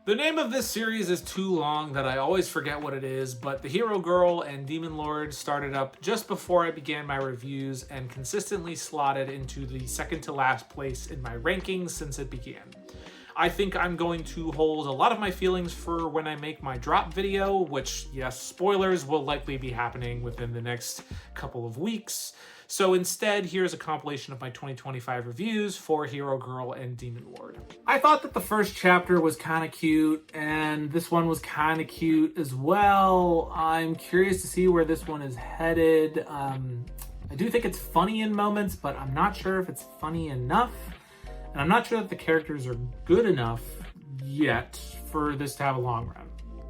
The name of this series is too long that I always forget what it is, but the Hero Girl and Demon Lord started up just before I began my reviews and consistently slotted into the second to last place in my rankings since it began. I think I'm going to hold a lot of my feelings for when I make my drop video, which, yes, spoilers, will likely be happening within the next couple of weeks. So instead, here's a compilation of my 2025 reviews for Hero Girl and Demon Lord. I thought that the first chapter was kind of cute, and this one was kind of cute as well. I'm curious to see where this one is headed. I do think it's funny in moments, but I'm not sure if it's funny enough. And I'm not sure that the characters are good enough yet for this to have a long run.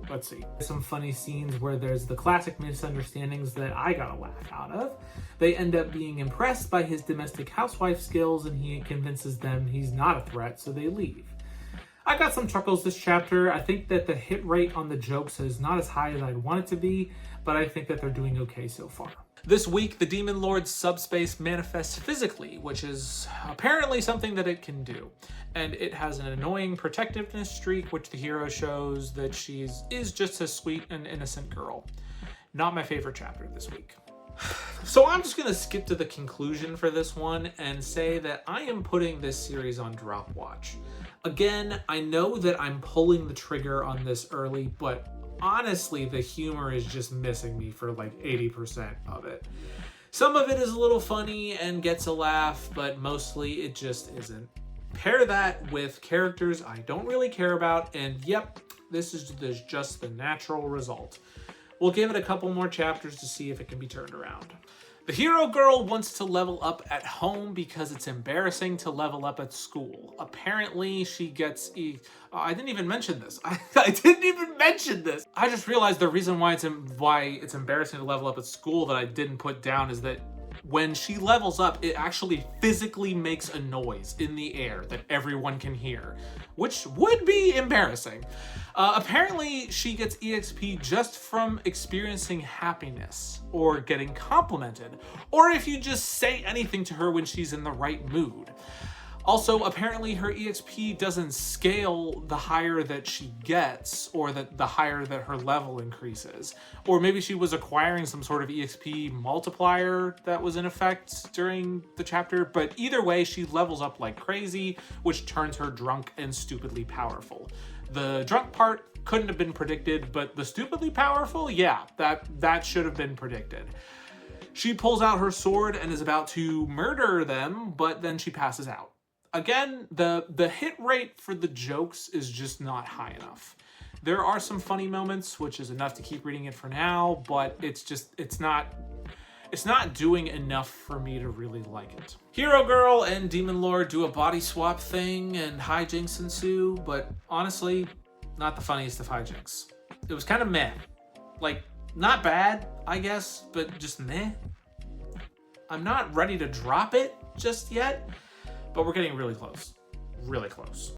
Let's see. Some funny scenes where there's the classic misunderstandings that I got a laugh out of. They end up being impressed by his domestic housewife skills and he convinces them he's not a threat, so they leave. I got some chuckles this chapter. I think that the hit rate on the jokes is not as high as I'd want it to be, but I think that they're doing okay so far. This week, the Demon Lord's subspace manifests physically, which is apparently something that it can do. And it has an annoying protectiveness streak, which the hero shows that she is just a sweet and innocent girl. Not my favorite chapter this week. So I'm just going to skip to the conclusion for this one and say that I am putting this series on drop watch. Again, I know that I'm pulling the trigger on this early, but honestly, the humor is just missing me for like 80% of it. Some of it is a little funny and gets a laugh, but mostly it just isn't. Pair that with characters I don't really care about, and yep, this is just the natural result. We'll give it a couple more chapters to see if it can be turned around. The Hero Girl wants to level up at home because it's embarrassing to level up at school. Apparently, she gets I didn't even mention this. I didn't even mention this. I just realized the reason why it's embarrassing to level up at school that I didn't put down is that when she levels up, it actually physically makes a noise in the air that everyone can hear, which would be embarrassing. Apparently, she gets EXP just from experiencing happiness or getting complimented, or if you just say anything to her when she's in the right mood. Also, apparently her EXP doesn't scale the higher that she gets, or the higher that her level increases. Or maybe she was acquiring some sort of EXP multiplier that was in effect during the chapter, but either way, she levels up like crazy, which turns her drunk and stupidly powerful. The drunk part couldn't have been predicted, but the stupidly powerful, yeah, that should have been predicted. She pulls out her sword and is about to murder them, but then she passes out. Again, the hit rate for the jokes is just not high enough. There are some funny moments, which is enough to keep reading it for now, but it's not doing enough for me to really like it. Hero Girl and Demon Lord do a body swap thing and hijinks ensue, but honestly, not the funniest of hijinks. It was kind of meh. Like, not bad, I guess, but just meh. I'm not ready to drop it just yet, but we're getting really close. Really close.